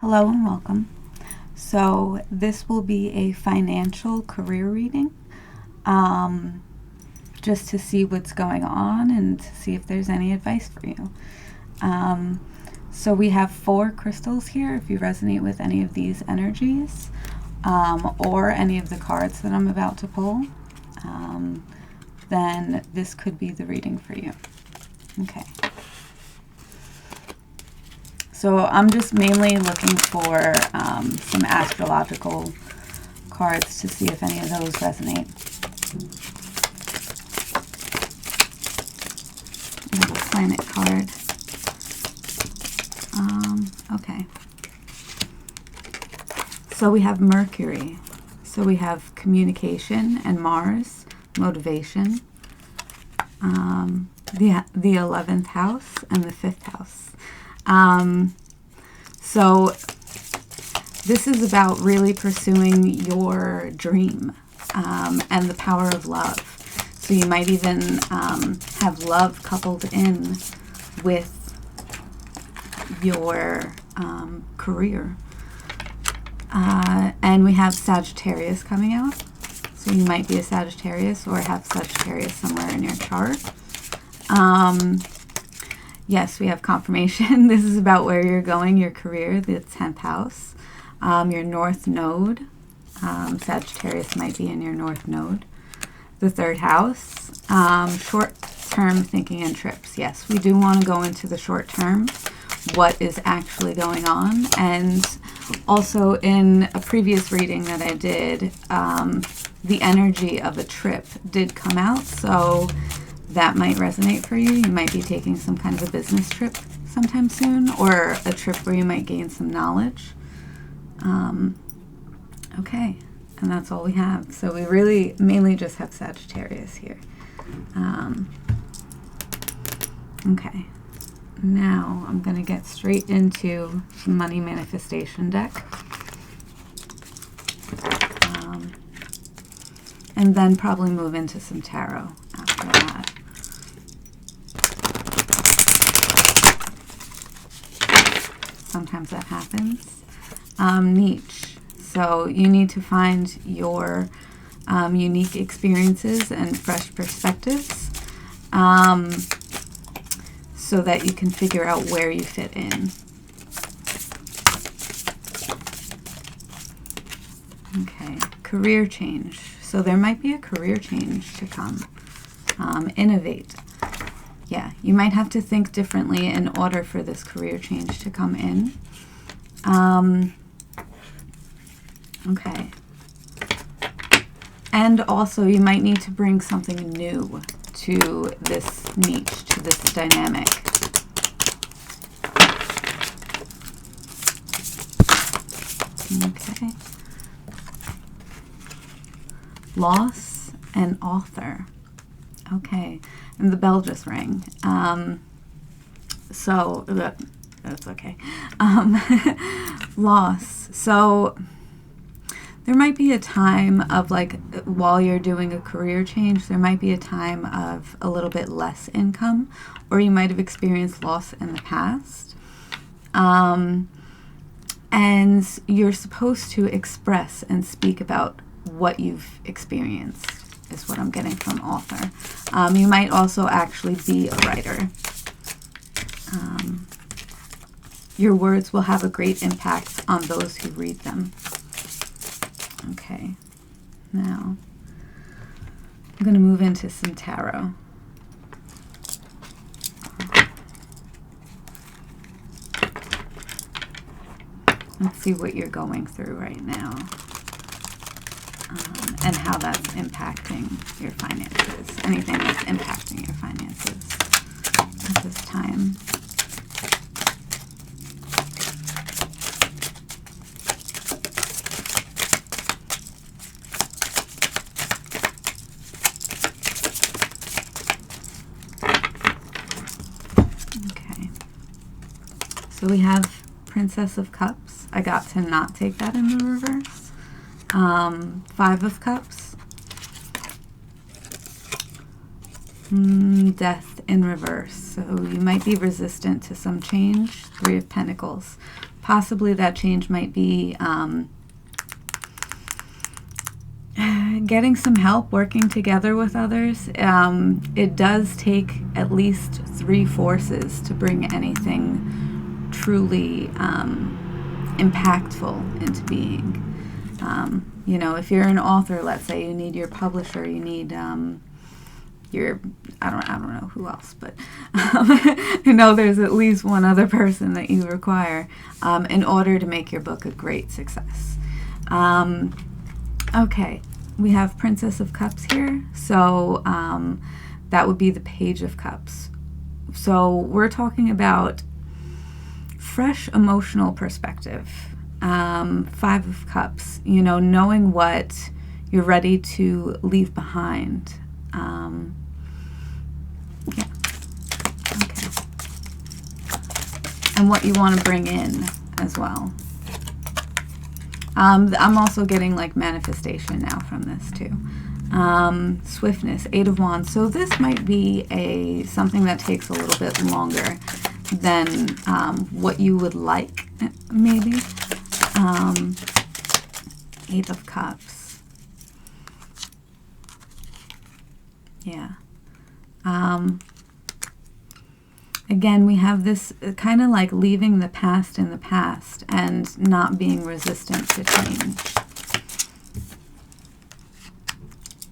Hello and welcome. So this will be a financial career reading, just to see what's going on and to see if there's any advice for you. So we have 4 crystals here. If you resonate with any of these energies, or any of the cards that I'm about to pull, then this could be the reading for you. Okay. So I'm just mainly looking for some astrological cards to see if any of those resonate. Little planet card. Okay. So we have Mercury. So we have communication and Mars, motivation, the 11th house and the 5th house. So this is about really pursuing your dream, and the power of love. So you might even have love coupled in with your career. And we have Sagittarius coming out. So you might be a Sagittarius or have Sagittarius somewhere in your chart. Yes, we have confirmation. This is about where you're going, your career, the 10th house, your north node. Sagittarius might be in your north node. The 3rd house, short-term thinking and trips. Yes, we do want to go into the short term, what is actually going on. And also in a previous reading that I did, the energy of a trip did come out. So that might resonate for you. You might be taking some kind of a business trip sometime soon, or a trip where you might gain some knowledge. Okay, and that's all we have. So we really mainly just have Sagittarius here. Okay, now I'm going to get straight into the money manifestation deck. And then probably move into some tarot after that. Sometimes that happens. Niche. So you need to find your unique experiences and fresh perspectives, so that you can figure out where you fit in. Okay, career change. So there might be a career change to come. Innovate. Yeah, you might have to think differently in order for this career change to come in. Okay. And also you might need to bring something new to this niche, to this dynamic. Okay. Loss and author. Okay, and the bell just rang. So that's okay. Loss. So there might be a time of, like, while you're doing a career change, there might be a time of a little bit less income, or you might have experienced loss in the past. And you're supposed to express and speak about what you've experienced, is what I'm getting from author. You might also actually be a writer. Your words will have a great impact on those who read them. Okay, now I'm going to move into some tarot. Let's see what you're going through right now, and how that's impacting your finances. Anything that's impacting your finances at this time. Okay. So we have Princess of Cups. I got to not take that in the reverse. 5 of Cups. Death in reverse. So you might be resistant to some change. 3 of Pentacles. Possibly that change might be getting some help, working together with others. It does take at least 3 forces to bring anything truly impactful into being. You know, if you're an author, let's say, you need your publisher, you need your, I don't know who else, but you know, there's at least one other person that you require in order to make your book a great success. Okay, we have Princess of Cups here, so that would be the Page of Cups. So we're talking about fresh emotional perspective. 5 of Cups, you know, knowing what you're ready to leave behind. Yeah. Okay. And what you want to bring in as well. I'm also getting like manifestation now from this too. Swiftness, 8 of Wands. So this might be something that takes a little bit longer than what you would like, maybe. 8 of Cups. Yeah. Again, we have this kind of like leaving the past in the past and not being resistant to change.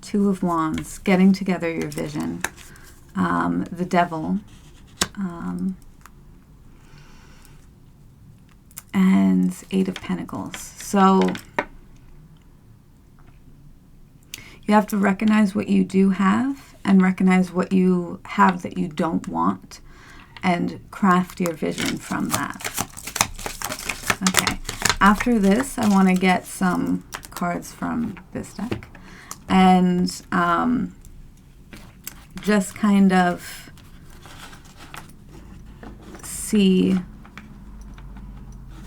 2 of Wands, getting together your vision. The Devil. And 8 of Pentacles. So you have to recognize what you do have and recognize what you have that you don't want and craft your vision from that. Okay. After this, I want to get some cards from this deck and just kind of see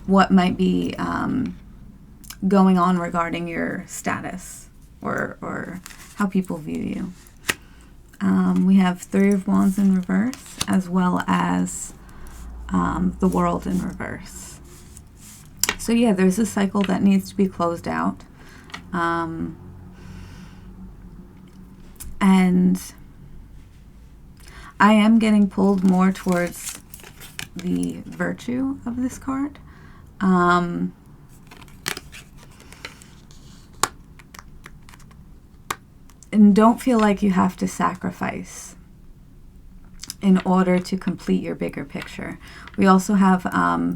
what might be going on regarding your status or how people view you. We have 3 of Wands in reverse, as well as the World in reverse. So yeah, there's a cycle that needs to be closed out. And I am getting pulled more towards the virtue of this card. And don't feel like you have to sacrifice in order to complete your bigger picture. We also have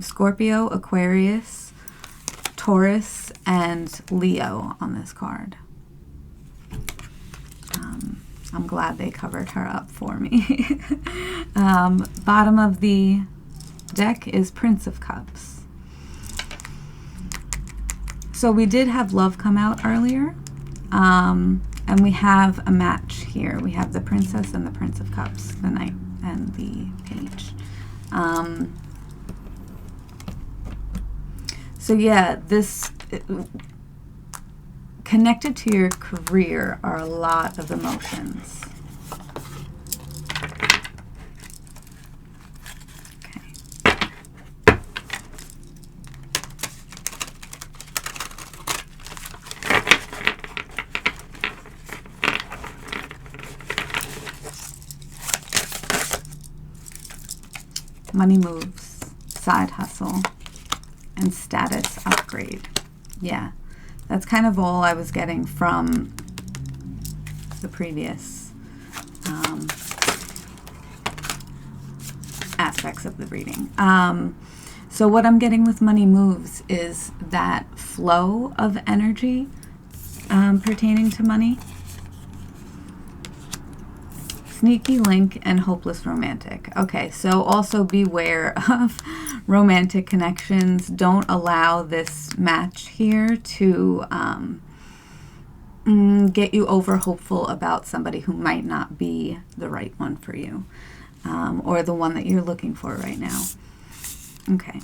Scorpio, Aquarius, Taurus, and Leo on this card. I'm glad they covered her up for me. Bottom of the deck is Prince of Cups. So we did have Love come out earlier. And we have a match here. We have the Princess and the Prince of Cups, the Knight and the Page. So yeah, this connected to your career are a lot of emotions. Money moves, side hustle, and status upgrade. Yeah, that's kind of all I was getting from the previous aspects of the reading. So what I'm getting with money moves is that flow of energy pertaining to money. Sneaky link and hopeless romantic. Okay, so also beware of romantic connections. Don't allow this match here to get you over hopeful about somebody who might not be the right one for you, or the one that you're looking for right now. Okay.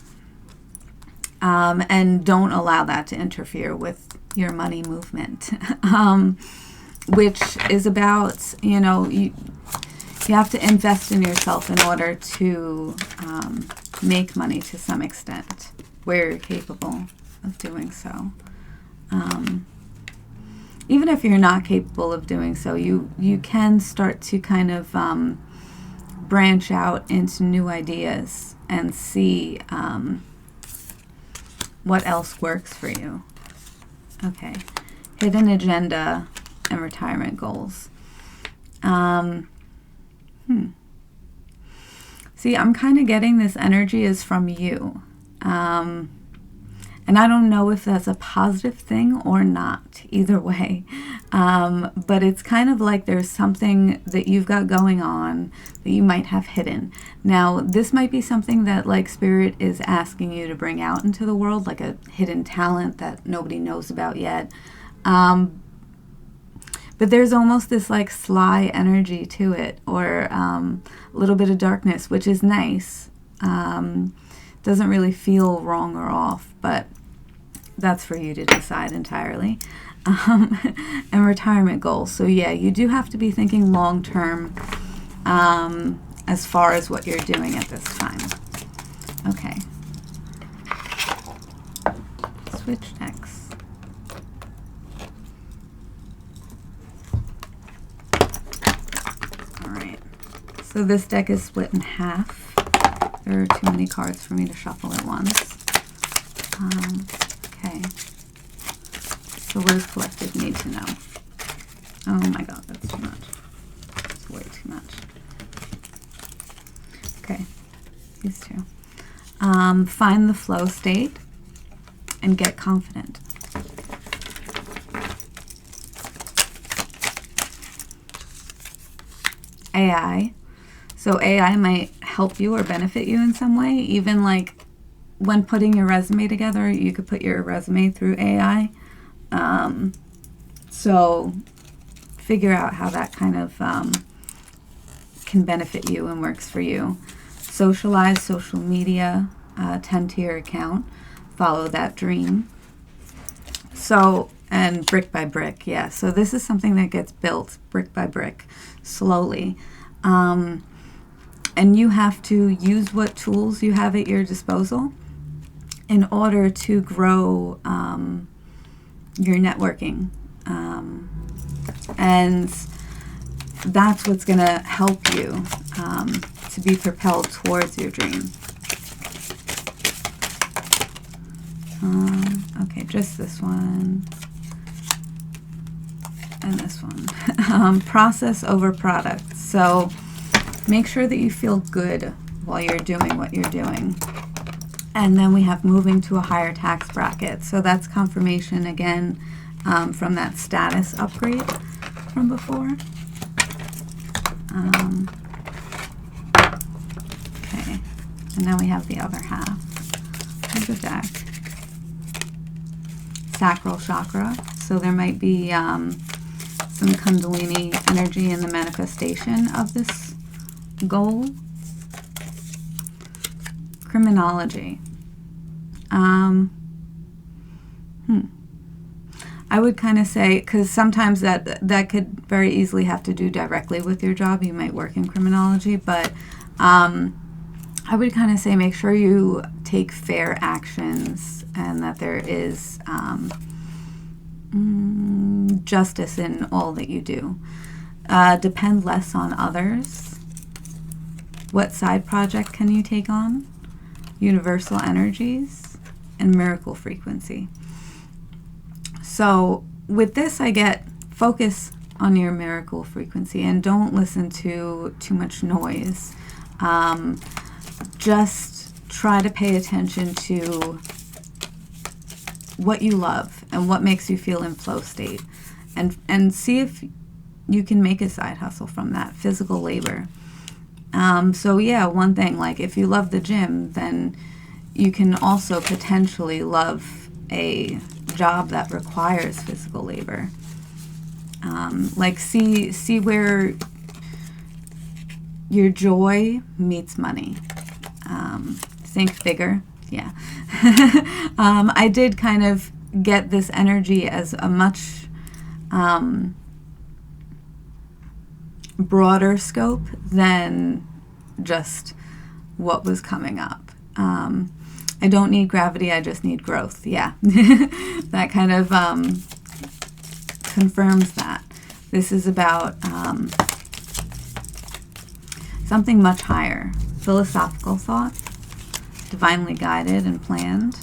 And don't allow that to interfere with your money movement, which is about, you know, you have to invest in yourself in order to make money to some extent, where you're capable of doing so. Even if you're not capable of doing so, you can start to kind of branch out into new ideas and see what else works for you. Okay, hidden agenda and retirement goals. See, I'm kind of getting this energy is from you. And I don't know if that's a positive thing or not, either way. But it's kind of like there's something that you've got going on that you might have hidden. Now, this might be something that like Spirit is asking you to bring out into the world, like a hidden talent that nobody knows about yet. But there's almost this like sly energy to it, or a little bit of darkness, which is nice. Doesn't really feel wrong or off, but that's for you to decide entirely. And retirement goals. So yeah, you do have to be thinking long term as far as what you're doing at this time. Okay. Switch decks. Alright. So this deck is split in half. There are too many cards for me to shuffle at once. Okay. So what does collective need to know? Oh my god, that's too much. That's way too much. Okay. These two. Find the flow state and get confident. AI. So AI might help you or benefit you in some way. Even like when putting your resume together, you could put your resume through AI. So figure out how that kind of can benefit you and works for you. Socialize, social media, tend to your account, follow that dream. So, and brick by brick, yeah. So this is something that gets built brick by brick, slowly. And you have to use what tools you have at your disposal in order to grow your networking. And that's what's going to help you to be propelled towards your dream. Okay, just this one. And this one. Process over product. So make sure that you feel good while you're doing what you're doing. And then we have moving to a higher tax bracket. So that's confirmation again from that status upgrade from before. Okay, and now we have the other half of the deck. Sacral chakra. So there might be some Kundalini energy in the manifestation of this goal. Criminology. I would kind of say, because sometimes that could very easily have to do directly with your job. You might work in criminology, but I would kind of say make sure you take fair actions and that there is justice in all that you do. Depend less on others. What side project can you take on? Universal energies and miracle frequency. So with this, I get focus on your miracle frequency and don't listen to too much noise. Just try to pay attention to what you love and what makes you feel in flow state, and see if you can make a side hustle from that. Physical labor. So yeah, one thing, like if you love the gym, then you can also potentially love a job that requires physical labor. Like see where your joy meets money. Think bigger. Yeah. I did kind of get this energy as a much broader scope than just what was coming up. I don't need gravity, I just need growth. Yeah. That kind of confirms that. This is about something much higher. Philosophical thought, divinely guided and planned,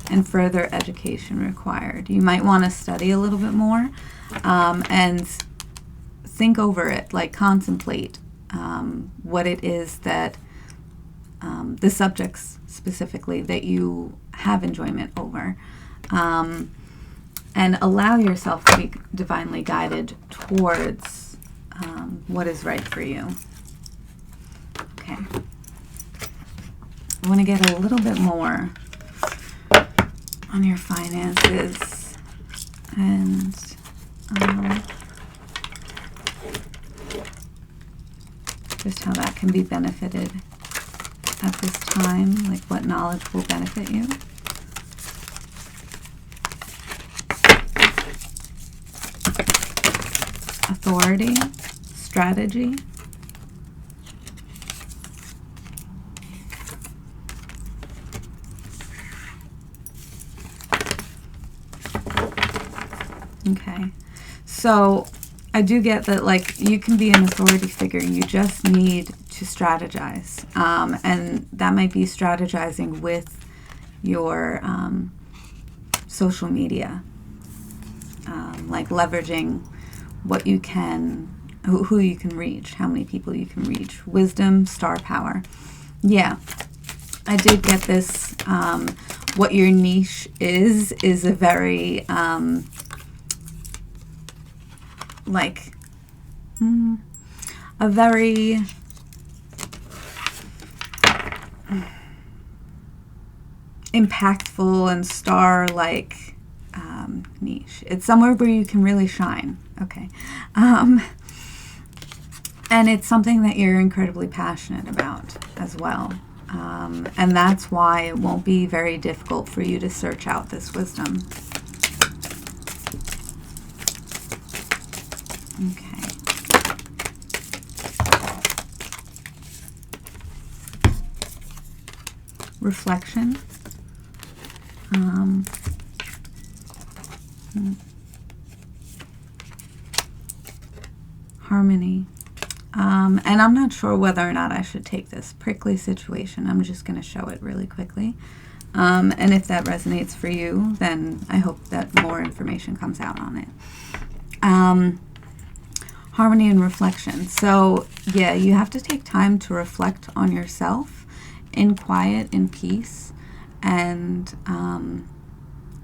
and further education required. You might want to study a little bit more and think over it, like contemplate what it is that the subjects specifically that you have enjoyment over, and allow yourself to be divinely guided towards what is right for you. Okay. I want to get a little bit more on your finances and just how that can be benefited at this time, like what knowledge will benefit you. Authority, strategy. Okay, so I do get that, like, you can be an authority figure. You just need to strategize, and that might be strategizing with your social media, like leveraging what you can, who you can reach, how many people you can reach. Wisdom, star power. Yeah, I did get this. What your niche is a very a very impactful and star-like niche. It's somewhere where you can really shine. Okay. And it's something that you're incredibly passionate about as well. And that's why it won't be very difficult for you to search out this wisdom. Okay. Reflection. Harmony. And I'm not sure whether or not I should take this prickly situation. I'm just going to show it really quickly. And if that resonates for you, then I hope that more information comes out on it. Harmony and reflection. So, yeah, you have to take time to reflect on yourself in quiet, in peace, and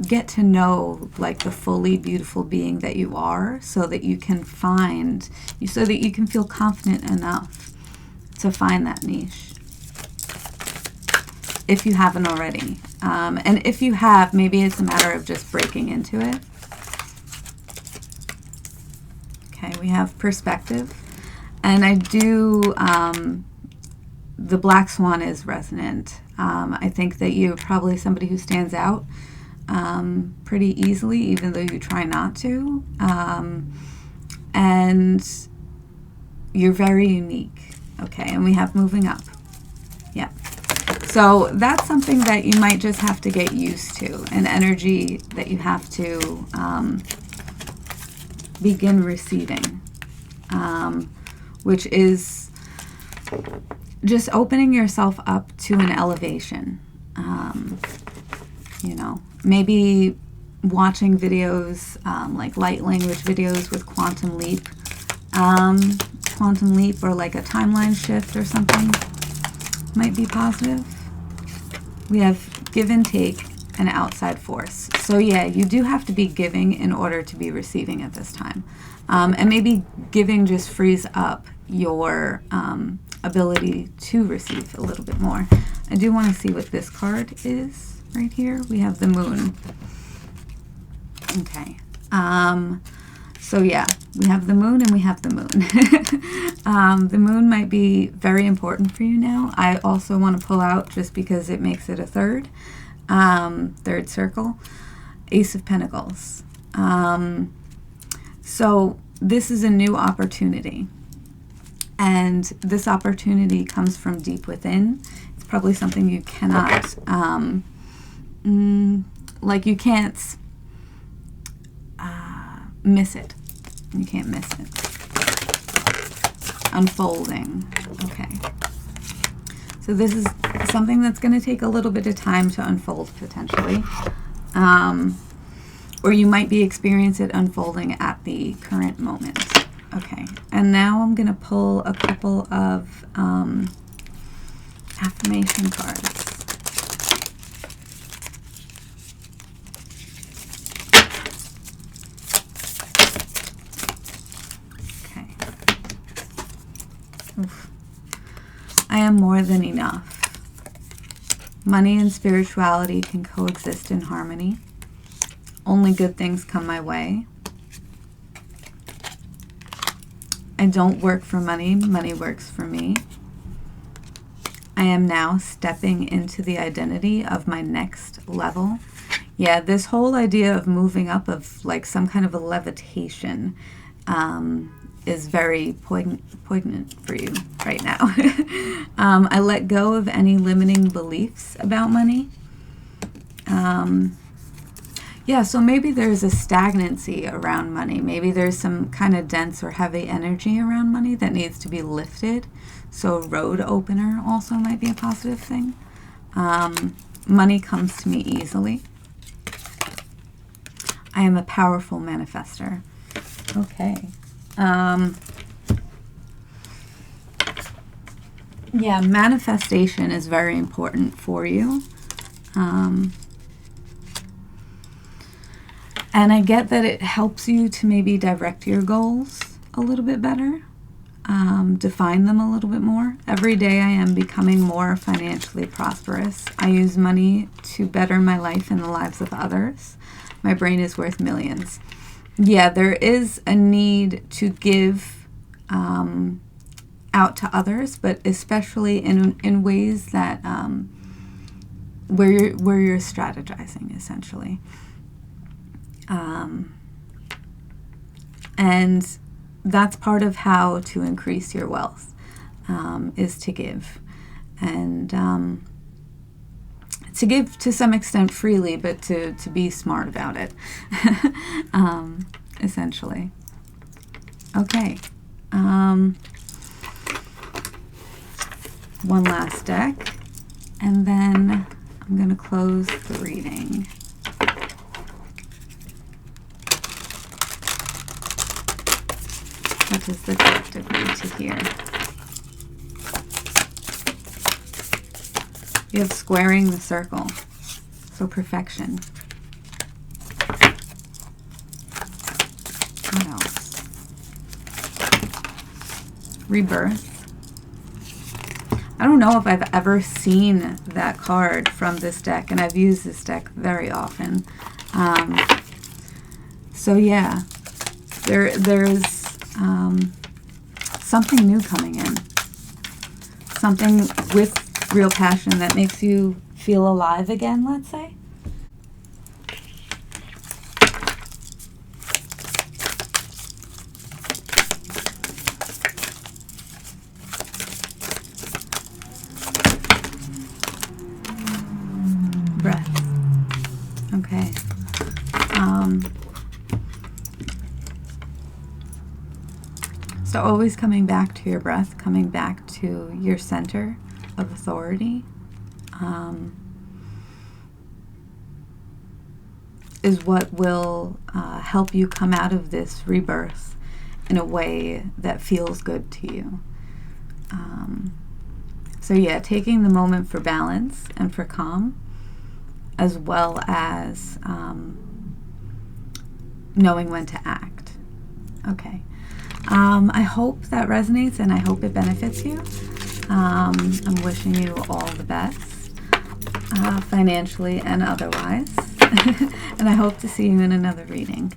get to know, like, the fully beautiful being that you are, so that you can find, so that you can feel confident enough to find that niche, if you haven't already. And if you have, maybe it's a matter of just breaking into it. Okay, we have perspective. And I do, the black swan is resonant. I think that you're probably somebody who stands out pretty easily, even though you try not to. And you're very unique. Okay, and we have moving up. Yeah. So that's something that you might just have to get used to, an energy that you have to begin receiving, which is just opening yourself up to an elevation. You know, maybe watching videos like light language videos with quantum leap, or like a timeline shift or something might be positive. We have give and take and outside force. So yeah, you do have to be giving in order to be receiving at this time. And maybe giving just frees up your ability to receive a little bit more. I do want to see what this card is right here. We have the moon. Okay. So yeah, we have the moon and we have the moon. The moon might be very important for you now. I also want to pull out, just because it makes it a third circle, Ace of Pentacles. So this is a new opportunity. And this opportunity comes from deep within. It's probably something you cannot, like you can't miss it. You can't miss it. Unfolding. Okay. So this is something that's going to take a little bit of time to unfold, potentially. Or you might be experiencing it unfolding at the current moment. Okay. And now I'm going to pull a couple of affirmation cards. Okay. Oof. I am more than enough. Money and spirituality can coexist in harmony. Only good things come my way. I don't work for money. Money works for me. I am now stepping into the identity of my next level. Yeah, this whole idea of moving up, of like some kind of a levitation, is very poignant for you right now. I let go of any limiting beliefs about money. Yeah, so maybe there's a stagnancy around money. Maybe there's some kind of dense or heavy energy around money that needs to be lifted. So a road opener also might be a positive thing. Money comes to me easily. I am a powerful manifester. Okay. Yeah, manifestation is very important for you. And I get that it helps you to maybe direct your goals a little bit better, define them a little bit more. Every day I am becoming more financially prosperous. I use money to better my life and the lives of others. My brain is worth millions. Yeah, there is a need to give out to others, but especially in ways that where you're strategizing, essentially. And that's part of how to increase your wealth, is to give. And to give to some extent freely, but to be smart about it, essentially. Okay. One last deck, and then I'm going to close the reading. What does the collective need to hear? You have squaring the circle, so perfection. What else? Rebirth. I don't know if I've ever seen that card from this deck, and I've used this deck very often. So yeah, there's something new coming in. Something with real passion that makes you feel alive again, let's say. Breath. Okay. So always coming back to your breath, coming back to your center of authority, is what will help you come out of this rebirth in a way that feels good to you. So yeah, taking the moment for balance and for calm, as well as knowing when to act. Okay. I hope that resonates, and I hope it benefits you. I'm wishing you all the best, financially and otherwise. And I hope to see you in another reading.